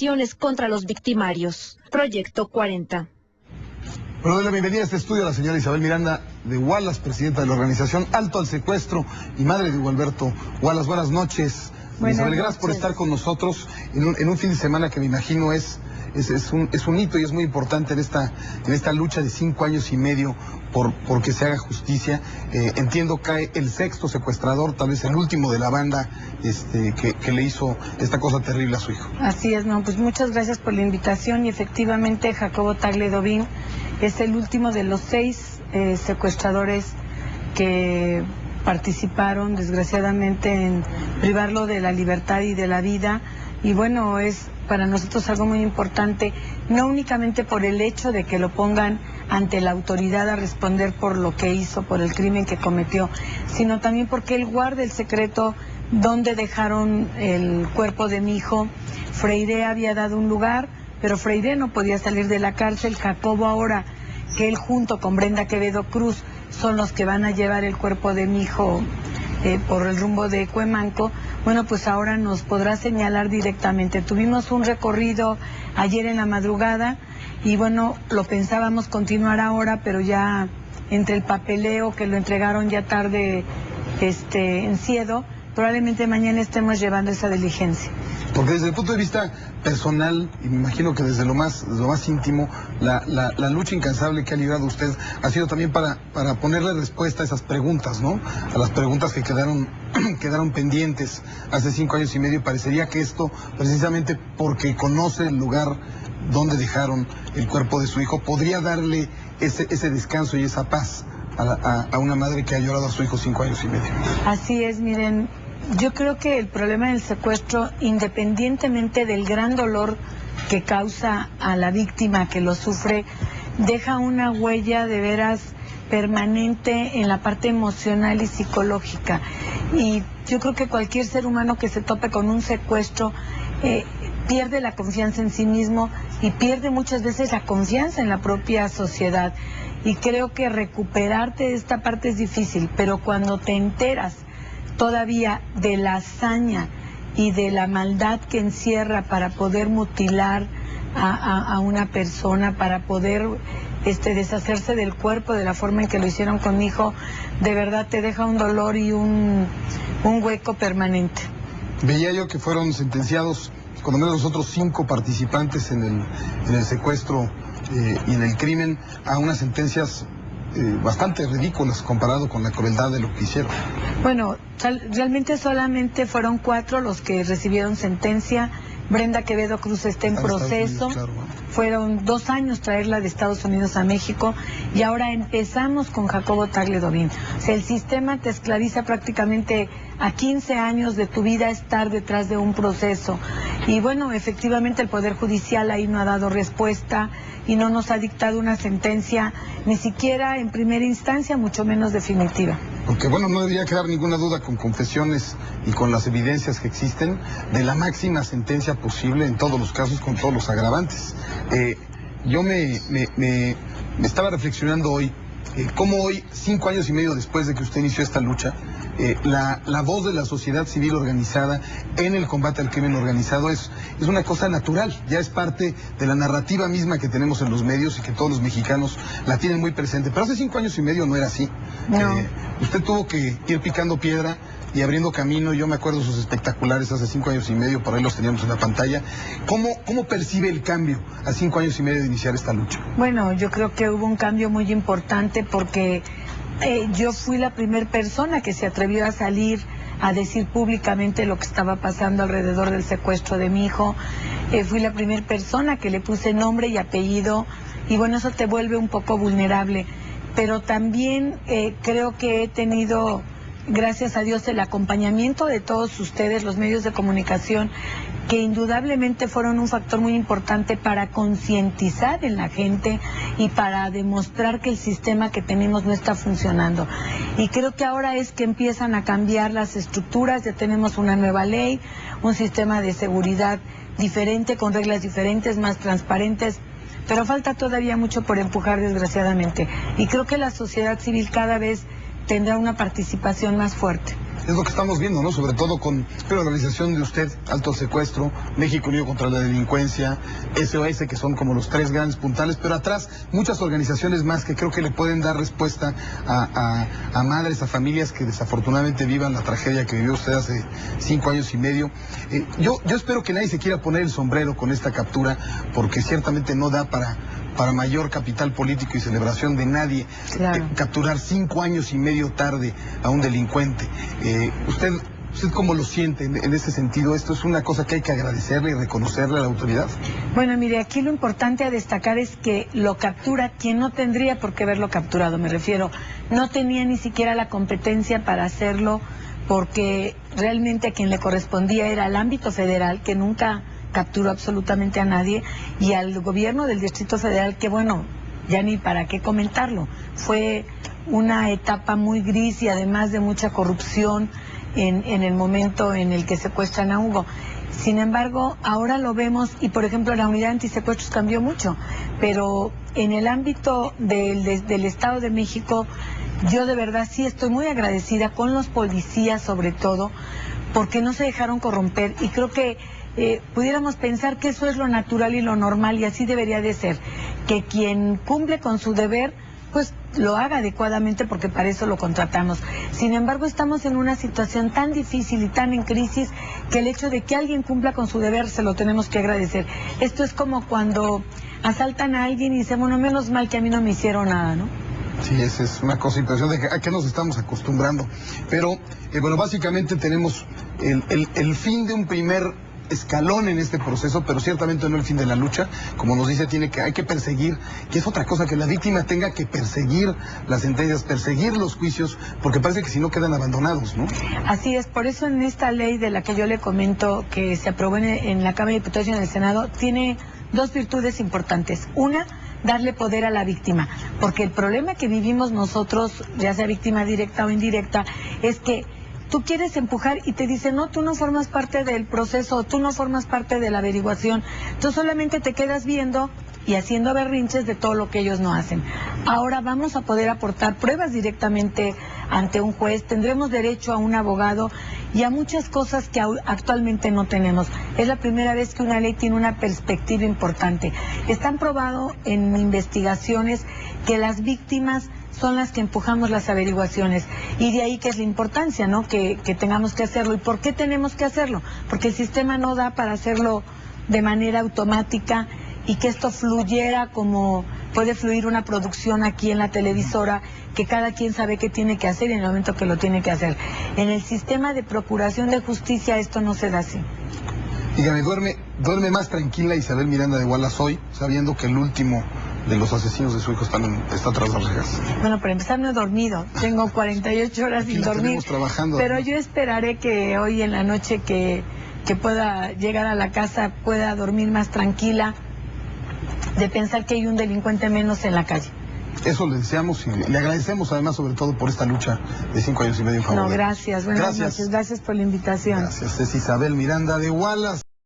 agresiones contra los victimarios. Proyecto 40. Bueno, doy la bienvenida a este estudio a la señora Isabel Miranda de Wallace, presidenta de la organización Alto al Secuestro y madre de Hugo Alberto Wallace. Buenas noches. Isabel, gracias por estar con nosotros en un fin de semana que me imagino es un hito y es muy importante en esta lucha de 5 años y medio por que se haga justicia. Entiendo cae el 6º secuestrador, tal vez el último de la banda que le hizo esta cosa terrible a su hijo. Así es, no, pues muchas gracias por la invitación y efectivamente Jacobo Tagle-Dovín es el último de los 6 secuestradores que participaron desgraciadamente en privarlo de la libertad y de la vida. Y bueno, es para nosotros algo muy importante, no únicamente por el hecho de que lo pongan ante la autoridad a responder por lo que hizo, por el crimen que cometió, sino también porque él guarda el secreto donde dejaron el cuerpo de mi hijo. Freire había dado un lugar, pero Freire no podía salir de la cárcel. Jacobo ahora, que él junto con Brenda Quevedo Cruz son los que van a llevar el cuerpo de mi hijo por el rumbo de Cuemanco, bueno, pues ahora nos podrá señalar directamente. Tuvimos un recorrido ayer en la madrugada y bueno, lo pensábamos continuar ahora, pero ya entre el papeleo que lo entregaron ya tarde en Ciedo, probablemente mañana estemos llevando esa diligencia. Porque desde el punto de vista personal, y me imagino que desde lo más íntimo, la lucha incansable que ha librado usted ha sido también para ponerle respuesta a esas preguntas, ¿no? A las preguntas que quedaron pendientes hace 5 años y medio. Parecería que esto, precisamente porque conoce el lugar donde dejaron el cuerpo de su hijo, podría darle ese descanso y esa paz a una madre que ha llorado a su hijo 5 años y medio. Así es, miren. Yo creo que el problema del secuestro, independientemente del gran dolor que causa a la víctima que lo sufre, deja una huella de veras permanente en la parte emocional y psicológica. Y yo creo que cualquier ser humano que se tope con un secuestro pierde la confianza en sí mismo y pierde muchas veces la confianza en la propia sociedad. Y creo que recuperarte de esta parte es difícil, pero cuando te enteras todavía de la hazaña y de la maldad que encierra para poder mutilar a una persona, para poder deshacerse del cuerpo de la forma en que lo hicieron con mi hijo, de verdad te deja un dolor y un hueco permanente. Veía yo que fueron sentenciados cuando menos los otros 5 participantes en el secuestro y en el crimen a unas sentencias bastante ridículas comparado con la crueldad de lo que hicieron. Bueno, realmente solamente fueron 4 los que recibieron sentencia. Brenda Quevedo Cruz está en proceso. Unidos, claro. Fueron 2 años traerla de Estados Unidos a México y ahora empezamos con Jacobo Tagle-Dovín. O sea, el sistema te esclaviza prácticamente a 15 años de tu vida estar detrás de un proceso. Y bueno, efectivamente el Poder Judicial ahí no ha dado respuesta y no nos ha dictado una sentencia ni siquiera en primera instancia, mucho menos definitiva. Porque bueno, no debería quedar ninguna duda con confesiones y con las evidencias que existen de la máxima sentencia posible en todos los casos con todos los agravantes. Yo me estaba reflexionando hoy, cómo hoy, 5 años y medio después de que usted inició esta lucha, la voz de la sociedad civil organizada en el combate al crimen organizado es una cosa natural, ya es parte de la narrativa misma que tenemos en los medios y que todos los mexicanos la tienen muy presente. Pero hace 5 años y medio no era así. No. Usted tuvo que ir picando piedra y abriendo camino. Yo me acuerdo sus espectaculares hace 5 años y medio, por ahí los teníamos en la pantalla. ¿Cómo percibe el cambio a 5 años y medio de iniciar esta lucha? Bueno, yo creo que hubo un cambio muy importante porque yo fui la primera persona que se atrevió a salir a decir públicamente lo que estaba pasando alrededor del secuestro de mi hijo. Fui la primera persona que le puse nombre y apellido y bueno, eso te vuelve un poco vulnerable. Pero también creo que he tenido, gracias a Dios, el acompañamiento de todos ustedes, los medios de comunicación, que indudablemente fueron un factor muy importante para concientizar en la gente y para demostrar que el sistema que tenemos no está funcionando. Y creo que ahora es que empiezan a cambiar las estructuras, ya tenemos una nueva ley, un sistema de seguridad diferente, con reglas diferentes, más transparentes, pero falta todavía mucho por empujar, desgraciadamente. Y creo que la sociedad civil cada vez tendrá una participación más fuerte. Es lo que estamos viendo, ¿no? Sobre todo con la organización de usted, Alto Secuestro, México Unido contra la Delincuencia, SOS, que son como los tres grandes puntales, pero atrás muchas organizaciones más que creo que le pueden dar respuesta a madres, a familias que desafortunadamente vivan la tragedia que vivió usted hace 5 años y medio. Yo espero que nadie se quiera poner el sombrero con esta captura, porque ciertamente no da para mayor capital político y celebración de nadie. Claro. Capturar 5 años y medio tarde a un delincuente. ¿Usted cómo lo siente en ese sentido? ¿Esto es una cosa que hay que agradecerle y reconocerle a la autoridad? Bueno, mire, aquí lo importante a destacar es que lo captura quien no tendría por qué haberlo capturado, me refiero. No tenía ni siquiera la competencia para hacerlo, porque realmente a quien le correspondía era al ámbito federal, que nunca capturó absolutamente a nadie, y al gobierno del Distrito Federal, que bueno, ya ni para qué comentarlo. Fue una etapa muy gris y además de mucha corrupción en el momento en el que secuestran a Hugo. Sin embargo, ahora lo vemos, y por ejemplo la unidad antisecuestros cambió mucho, pero en el ámbito del Estado de México, yo de verdad sí estoy muy agradecida con los policías sobre todo, porque no se dejaron corromper, y creo que pudiéramos pensar que eso es lo natural y lo normal, y así debería de ser, que quien cumple con su deber pues lo haga adecuadamente, porque para eso lo contratamos. Sin embargo, estamos en una situación tan difícil y tan en crisis que el hecho de que alguien cumpla con su deber se lo tenemos que agradecer. Esto es como cuando asaltan a alguien y dicen, bueno, menos mal que a mí no me hicieron nada, ¿no? Sí, esa es una cosa impresionante, a qué nos estamos acostumbrando. Pero, bueno, básicamente tenemos el fin de un primer escalón en este proceso, pero ciertamente no el fin de la lucha. Como nos dice, hay que perseguir, que es otra cosa, que la víctima tenga que perseguir las sentencias, perseguir los juicios, porque parece que si no quedan abandonados, ¿no? Así es, por eso en esta ley de la que yo le comento, que se aprobó en la Cámara de Diputados y en el Senado, tiene dos virtudes importantes. Una, darle poder a la víctima, porque el problema que vivimos nosotros, ya sea víctima directa o indirecta, es que tú quieres empujar y te dicen, no, tú no formas parte del proceso, tú no formas parte de la averiguación, tú solamente te quedas viendo y haciendo berrinches de todo lo que ellos no hacen. Ahora vamos a poder aportar pruebas directamente ante un juez, tendremos derecho a un abogado y a muchas cosas que actualmente no tenemos. Es la primera vez que una ley tiene una perspectiva importante. Están probado en investigaciones que las víctimas son las que empujamos las averiguaciones, y de ahí que es la importancia, ¿no? Que tengamos que hacerlo. ¿Y por qué tenemos que hacerlo? Porque el sistema no da para hacerlo de manera automática y que esto fluyera como puede fluir una producción aquí en la televisora, que cada quien sabe qué tiene que hacer en el momento que lo tiene que hacer. En el sistema de procuración de justicia esto no se da así. Dígame, ¿duerme más tranquila Isabel Miranda de Wallace hoy, sabiendo que el último de los asesinos de su hijo está tras las rejas? Bueno, para empezar no he dormido, tengo 48 horas sin dormir, trabajando, pero ¿no? Yo esperaré que hoy en la noche que pueda llegar a la casa pueda dormir más tranquila, de pensar que hay un delincuente menos en la calle. Eso le deseamos y le agradecemos además sobre todo por esta lucha de 5 años y medio en favor. No, gracias, buenas noches, gracias por la invitación. Gracias, es Isabel Miranda de Wallace.